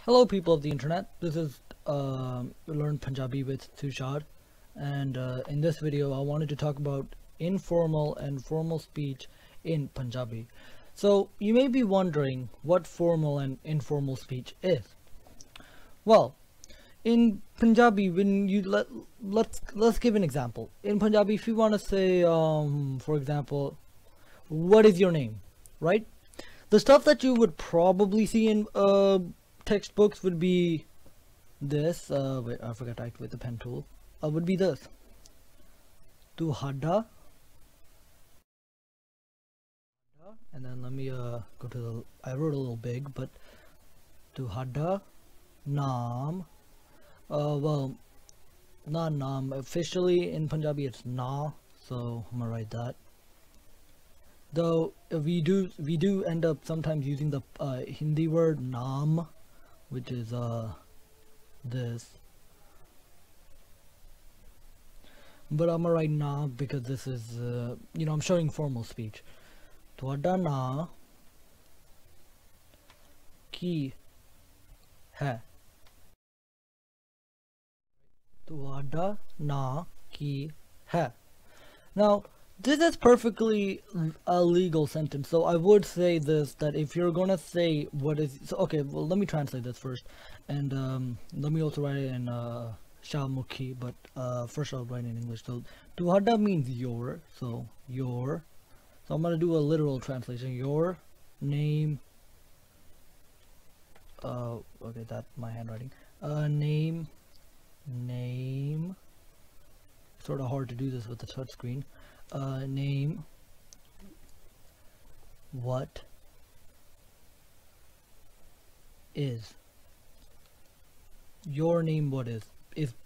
Hello people of the internet, this is Learn Punjabi with Tushar, and in this video I wanted to talk about informal and formal speech in Punjabi. So you may be wondering what formal and informal speech is. Well, in Punjabi, when you let's give an example. In Punjabi, if you want to say, for example, what is your name, right? The stuff that you would probably see in textbooks would be this. Wait, I forgot to activate the pen tool. Would be this. Tuhada. And then let me go to the. I wrote a little big, but Tuhada naam. Well, not naam. Officially in Punjabi, it's na. So I'm gonna write that. Though we do end up sometimes using the Hindi word naam, which is this, but I'm gonna write na because this is I'm showing formal speech. Tuada na ki hai. Tuada na ki hai. Now this is perfectly a legal sentence, so I would say this, that if you're gonna say what is, so okay, well let me translate this first, and let me also write it in Shamukhi, but first I'll write it in English. So Tuhada means your, so your, so I'm gonna do a literal translation. Your name, okay, that's my handwriting. Name, sort of hard to do this with the touch screen. Name, what is your name, what is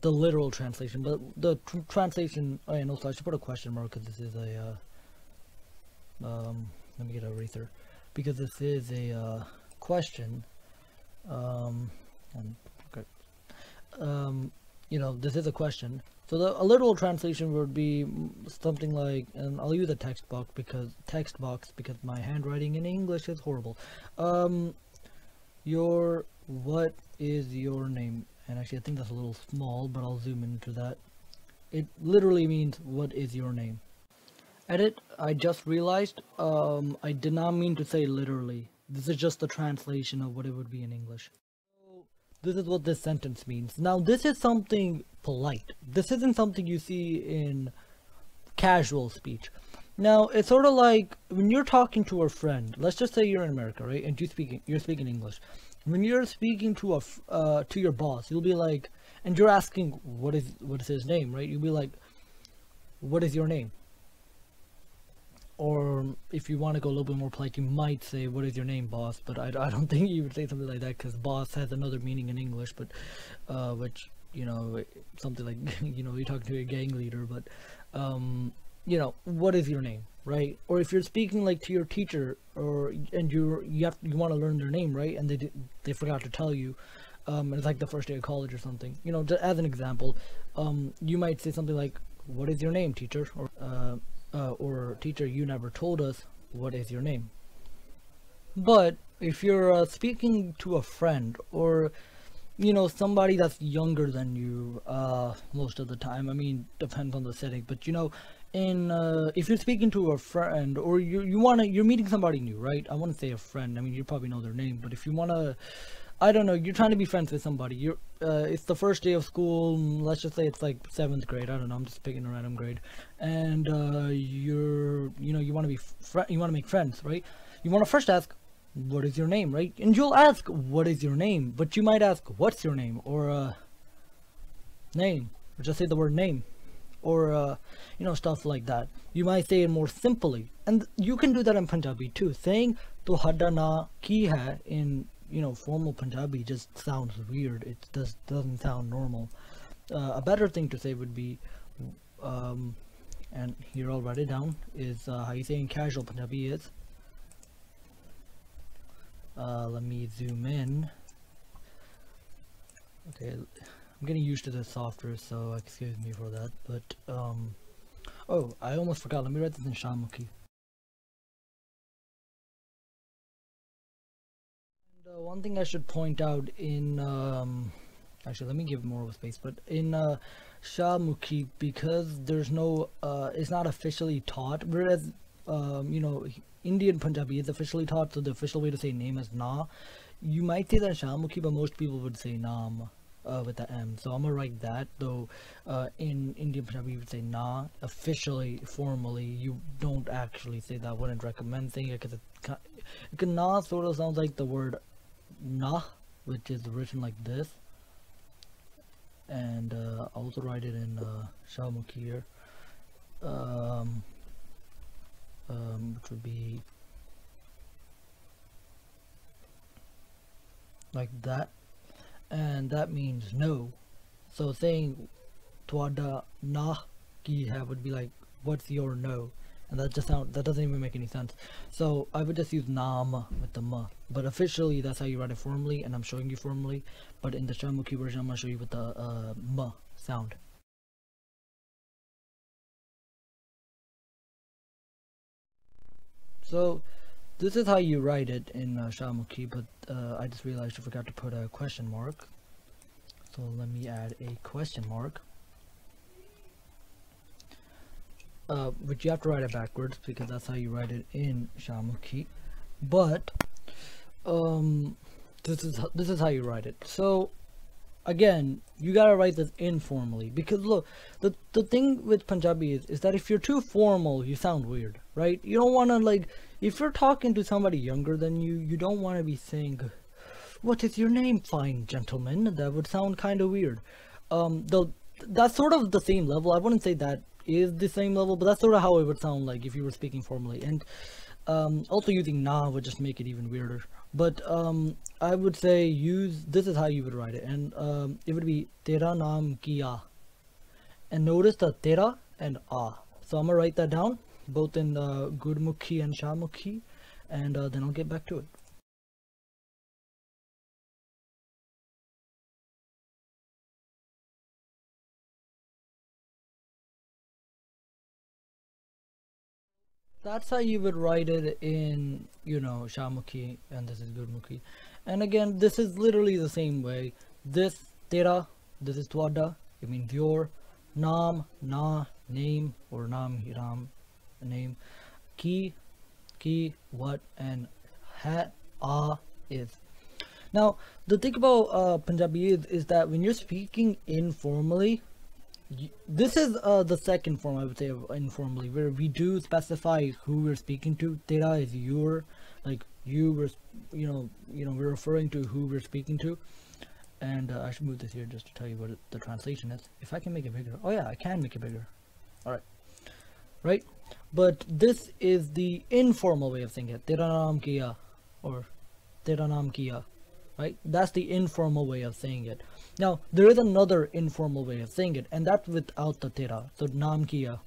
the literal translation, but the translation, and also I should put a question mark because this is a let me get a eraser, because this is a question, and okay, this is a question. So a literal translation would be something like, and I'll use a text box because my handwriting in English is horrible. What is your name? And actually I think that's a little small, but I'll zoom into that. It literally means what is your name. Edit, I just realized I did not mean to say literally. This is just the translation of what it would be in English. This is what this sentence means. Now this is something polite. This isn't something you see in casual speech. Now it's sort of like when you're talking to a friend. Let's just say you're in America, right? And you're speaking English. When you're speaking to to your boss, you'll be like, and you're asking what is his name, right? You'll be like, what is your name? Or if you want to go a little bit more polite, you might say, what is your name, boss? But I don't think you would say something like that, because boss has another meaning in English, but which, something like, you're talking to a gang leader, but what is your name, right? Or if you're speaking like to your teacher, and you want to learn their name, right? And they forgot to tell you, and it's like the first day of college or something, just as an example, you might say something like, what is your name, teacher? Or teacher, you never told us what is your name. But if you're speaking to a friend, or somebody that's younger than you, most of the time, I mean, depends on the setting, but if you're speaking to a friend, or you're meeting somebody new, right? I want to say a friend, I mean, you probably know their name, but if you want to, I don't know, you're trying to be friends with somebody, it's the first day of school, let's just say it's like 7th grade, I don't know, I'm just picking a random grade, and you want to make friends, right? You want to first ask, what is your name, right? And you'll ask, what is your name? But you might ask, what's your name? Or name, or just say the word name, or stuff like that. You might say it more simply, and you can do that in Punjabi too. Saying Tuhada na ki hai in formal Punjabi just sounds weird. It doesn't sound normal. A better thing to say would be, and here I'll write it down, is how you say in casual Punjabi is, let me zoom in. Okay, I'm getting used to this software, so excuse me for that, but oh, I almost forgot, let me write this in Shamukhi. One thing I should point out in actually, let me give more of a space, but in Shahmukhi, because there's no it's not officially taught, whereas Indian Punjabi is officially taught, so the official way to say name is Na. You might say that Shahmukhi, but most people would say Naam with the M. So I'm gonna write that, though in Indian Punjabi you would say Na. Officially, formally, you don't actually say that. I wouldn't recommend saying it because Na sort of sounds like the word Na, which is written like this. And I'll also write it in Shahmukhi here, which would be like that, and that means no. So saying Twada na ki hai would be like, what's your no? And that doesn't even make any sense. So I would just use naam with the ma, but officially that's how you write it formally, and I'm showing you formally. But in the Shahmukhi version, I'm gonna show you with the ma sound. So this is how you write it in Shahmukhi, but I just realized I forgot to put a question mark. So let me add a question mark. Which you have to write it backwards because that's how you write it in Shahmukhi. But this is how you write it. So again, you gotta write this informally, because look, the thing with Punjabi is that if you're too formal, you sound weird, right? You don't want to, like, if you're talking to somebody younger than you don't want to be saying, what is your name, fine gentleman? That would sound kind of weird. Though that's sort of the same level. I wouldn't say that is the same level, but that's sort of how it would sound like if you were speaking formally. And also using na would just make it even weirder. But I would say this is how you would write it, and it would be tera naam kiya. And notice the tera and ah. So I'm gonna write that down both in Gurmukhi and Shahmukhi, and then I'll get back to it. That's how you would write it in, Shahmukhi, and this is Gurmukhi. And again, this is literally the same way. This tera, this is twada, it means your. Naam, na, name, or naam, hiram, name. Ki, what, and ha, is. Now, the thing about Punjabi is that when you're speaking informally, this is the second form, I would say, of informally, where we do specify who we're speaking to. Tera is your, like you were, we're referring to who we're speaking to. And I should move this here just to tell you what the translation is. If I can make it bigger. Oh yeah, I can make it bigger. All right. Right? But this is the informal way of saying it. Tera naam kiya, or tera naam kiya. Right? That's the informal way of saying it. Now, there is another informal way of saying it, and that's without the tera. So naam kiya.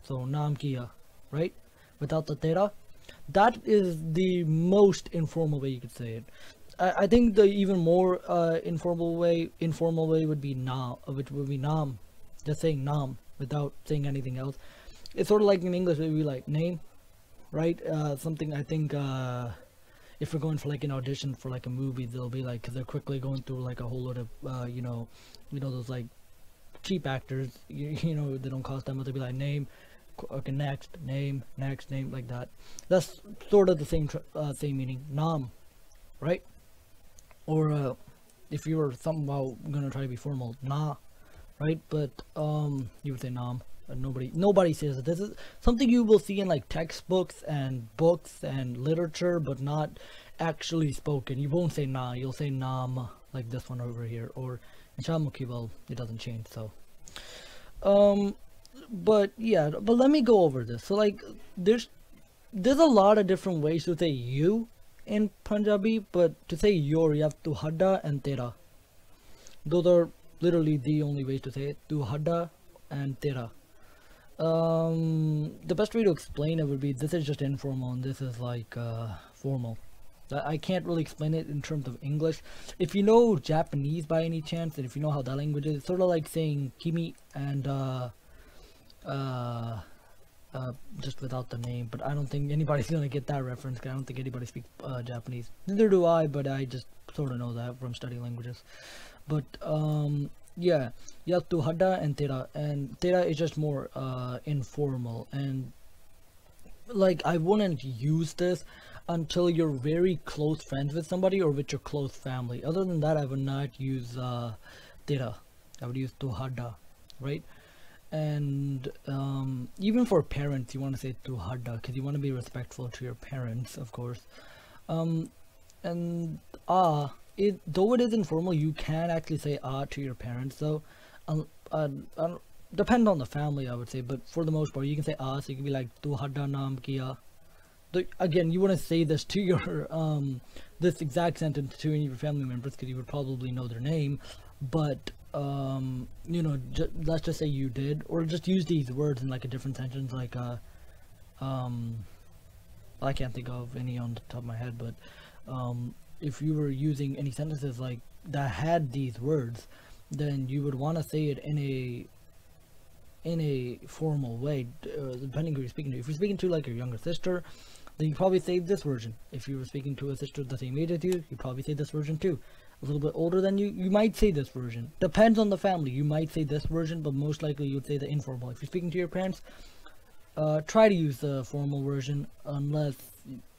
So naam kiya, right? Without the tera. That is the most informal way you could say it. I think the even more informal way would be na, which would be naam, just saying naam without saying anything else. It's sort of like in English, it would be like name, right? Something I think if we're going for like an audition for like a movie, they'll be like, cause they're quickly going through like a whole lot of those like cheap actors, they don't cost that much. They'll be like name, okay, next name, like that. That's sort of the same meaning, naam, right? Or if you were somehow gonna try to be formal, na, right? But you would say naam. Nobody says it. This is something you will see in like textbooks and books and literature, but not actually spoken. You won't say na, you'll say naam, like this one over here. Or in Shahmukhi, well, it doesn't change. So but yeah, but let me go over this. So like there's a lot of different ways to say you in Punjabi, but to say your, you have tuhada and tera. Those are literally the only ways to say it, tuhada and tera. The best way to explain it would be this is just informal and this is like formal. I can't really explain it in terms of English. If you know Japanese by any chance, and if you know how that language is, it's sort of like saying kimi and just without the name. But I don't think anybody's gonna get that reference, 'cause I don't think anybody speaks Japanese. Neither do I, but I just sort of know that from studying languages. But yeah, you have tuhada and tera, and tera is just more informal, and like I wouldn't use this until you're very close friends with somebody or with your close family. Other than that, I would not use tera. I would use tuhada, right? And even for parents, you want to say tuhada because you want to be respectful to your parents, of course. And though it is informal, you can actually say to your parents. So depend on the family, I would say, but for the most part you can say so you can be like tuhada naam kiya. Again, you wouldn't say this to your this exact sentence to any of your family members because you would probably know their name, but you know, let's just say you did, or just use these words in like a different sentence, like I can't think of any on the top of my head, but if you were using any sentences like that had these words, then you would want to say it in a formal way, depending who you're speaking to. If you're speaking to like your younger sister, then you probably say this version. If you were speaking to a sister the same age as you, you probably say this version too. A little bit older than you, you might say this version. Depends on the family. You might say this version, but most likely you would say the informal. If you're speaking to your parents, try to use the formal version, unless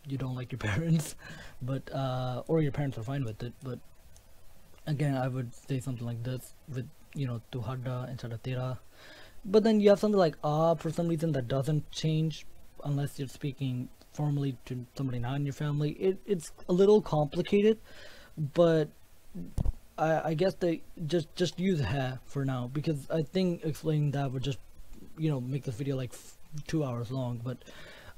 you don't like your parents, but or your parents are fine with it. But again, I would say something like this with, you know, tuhada instead of tera. But then you have something like for some reason that doesn't change unless you're speaking formally to somebody not in your family. It's a little complicated, but I guess they just use ha for now, because I think explaining that would just, you know, make this video like 2 hours long. But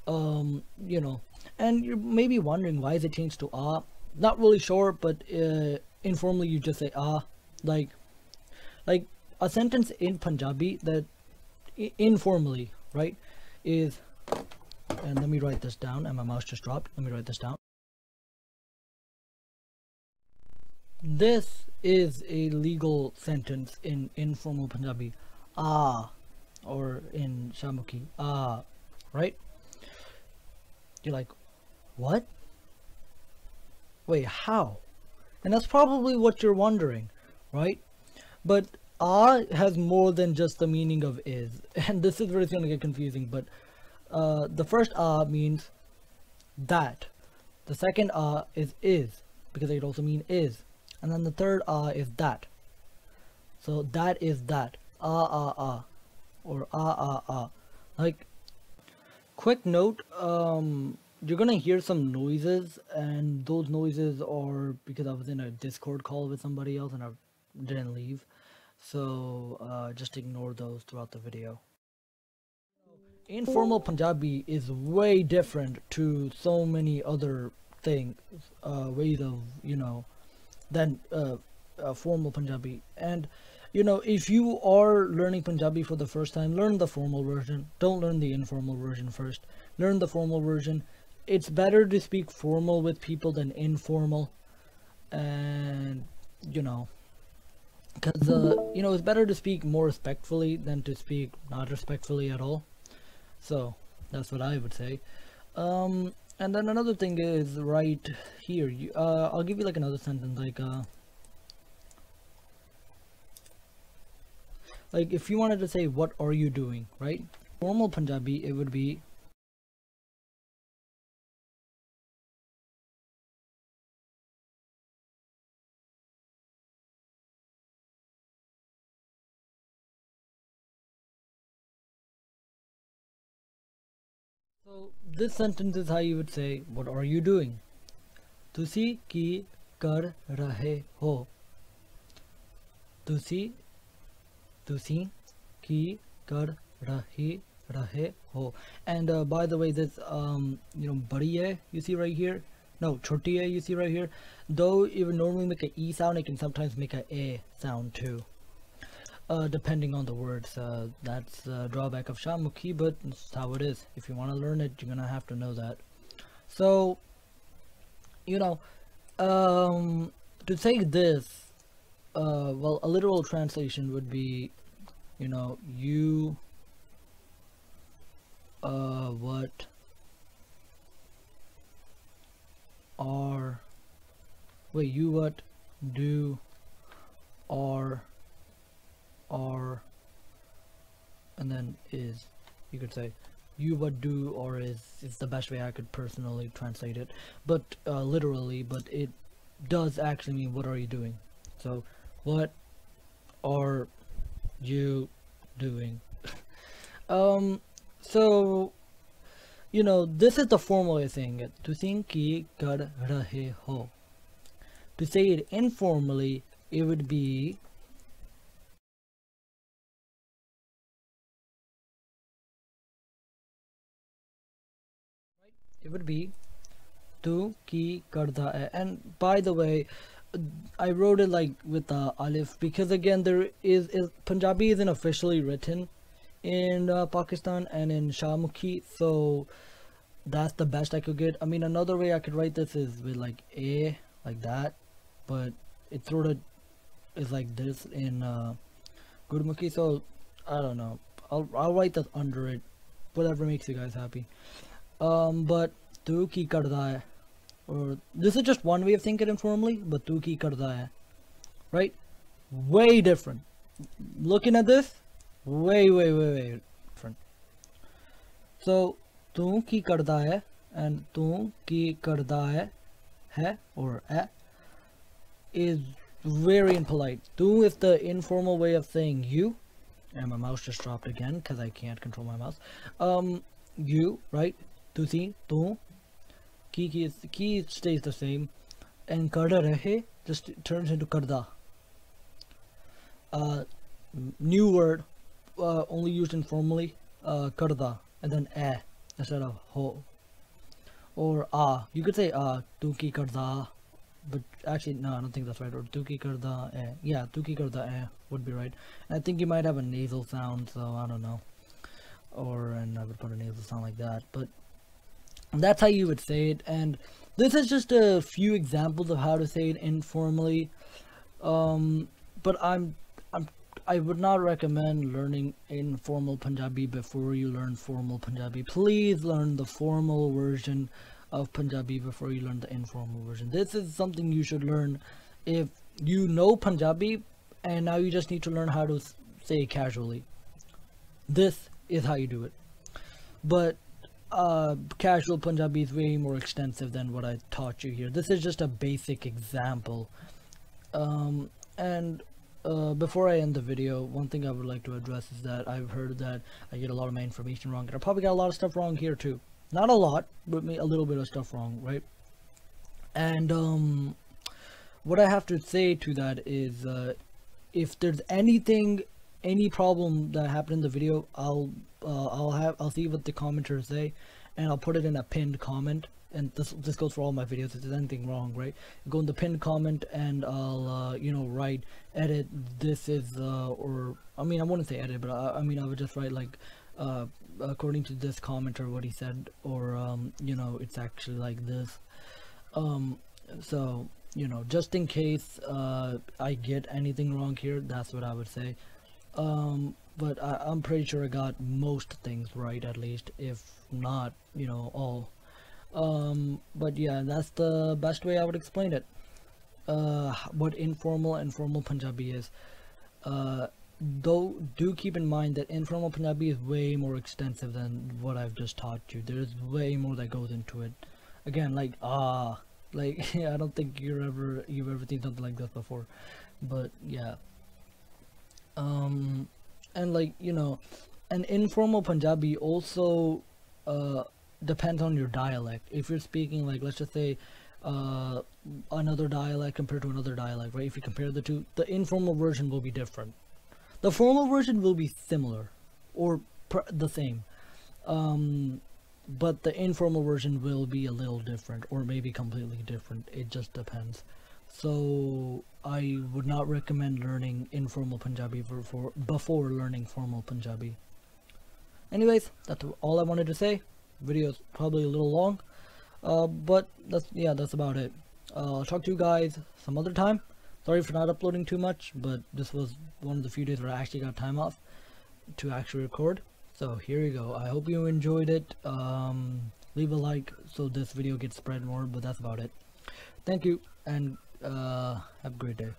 you know, and you're maybe wondering why is it changed to not really sure, but informally you just say like a sentence in Punjabi that informally, right, is, and let me write this down, and my mouse just dropped. Let me write this down. This is a legal sentence in informal Punjabi. Or in Shamukhi, right? You're like, what? Wait, how? And that's probably what you're wondering, right? But has more than just the meaning of is, and this is where it's gonna get confusing. But the first means that. The second is because it also mean is, and then the third is that. So that is that. Or like, quick note, you're gonna hear some noises, and those noises are because I was in a Discord call with somebody else and I didn't leave, so just ignore those throughout the video. Informal Punjabi is way different to so many other things, ways of, you know, than formal Punjabi. And you know, if you are learning Punjabi for the first time, learn the formal version. Don't learn the informal version first. Learn the formal version. It's better to speak formal with people than informal. And, you know, because, you know, it's better to speak more respectfully than to speak not respectfully at all. So, that's what I would say. And then another thing is right here. I'll give you like another sentence, like if you wanted to say, what are you doing, right? Formal Punjabi, it would be so this sentence is how you would say, what are you doing? Tusi ki kar rahe ho. Tusi ki kar rahe ho. And by the way, this you know, badi hai you see right here, no, choti hai you see right here, though it would normally make a e sound, it can sometimes make a sound too, depending on the words. That's the drawback of Shamukhi, but that's how it is. If you want to learn it, you're gonna have to know that. So, you know, to say this, well, a literal translation would be, you know, you what are, wait, you what do are and then is, you could say you what do or is the best way I could personally translate it, but literally, but it does actually mean what are you doing. So what are you doing? So you know, this is the formal way of saying it. Tusin ki kar rahe ho. To say it informally, it would be tu ki karda hai. And by the way, I wrote it like with the alif because again there is Punjabi isn't officially written in Pakistan and in Shahmukhi, so that's the best I could get. I mean, another way I could write this is with like a, like that, but it sort of is like this in Gurmukhi, so I don't know. I'll write that under it, whatever makes you guys happy. But tu ki karda hai, or this is just one way of thinking informally, but tu ki karda hai, right? Way different. Looking at this, way different. So tu ki karda hai and tu ki karda hai or hai is very impolite. Tu is the informal way of saying you, and my mouse just dropped again because I can't control my mouse. You, right? Tusi, tu. Ki stays the same, and karda rahe just turns into karda. New word, only used informally, karda, and then instead of ho. Or you could say tu ki karda, but actually no, I don't think that's right. Or tu ki karda yeah, tu ki karda would be right. And I think you might have a nasal sound, so I don't know. And I would put a nasal sound like that, but that's how you would say it. And this is just a few examples of how to say it informally. But I would not recommend learning informal Punjabi before you learn formal Punjabi. Please learn the formal version of Punjabi before you learn the informal version. This is something you should learn if you know Punjabi and now you just need to learn how to say it casually. This is how you do it. But casual Punjabi is way more extensive than what I taught you here. This is just a basic example. Before I end the video, one thing I would like to address is that I've heard that I get a lot of my information wrong, and I probably got a lot of stuff wrong here too. Not a lot, but a little bit of stuff wrong, right? And what I have to say to that is, if there's any problem that happened in the video, I'll see what the commenters say, and I'll put it in a pinned comment. And this goes for all my videos. If there's anything wrong, right, go in the pinned comment and I'll write, edit, this is or I mean, I wouldn't say edit, but I mean, I would just write like according to this commenter what he said, or it's actually like this. So just in case I get anything wrong here, that's what I would say. But I'm pretty sure I got most things right, at least, if not all. But yeah, that's the best way I would explain it. What informal and formal Punjabi is. Though do keep in mind that informal Punjabi is way more extensive than what I've just taught you. There's way more that goes into it. Again, like I don't think you've ever seen something like this before. But yeah. And an informal Punjabi also depends on your dialect. If you're speaking, like, let's just say another dialect compared to another dialect, right? If you compare the two, the informal version will be different. The formal version will be similar or the same, but the informal version will be a little different, or maybe completely different. It just depends. So I would not recommend learning informal Punjabi before learning formal Punjabi. Anyways, that's all I wanted to say. Video's probably a little long, but that's about it. I'll talk to you guys some other time. Sorry for not uploading too much, but this was one of the few days where I actually got time off to actually record. So here you go. I hope you enjoyed it. Leave a like so this video gets spread more, but that's about it. Thank you, and have a great day.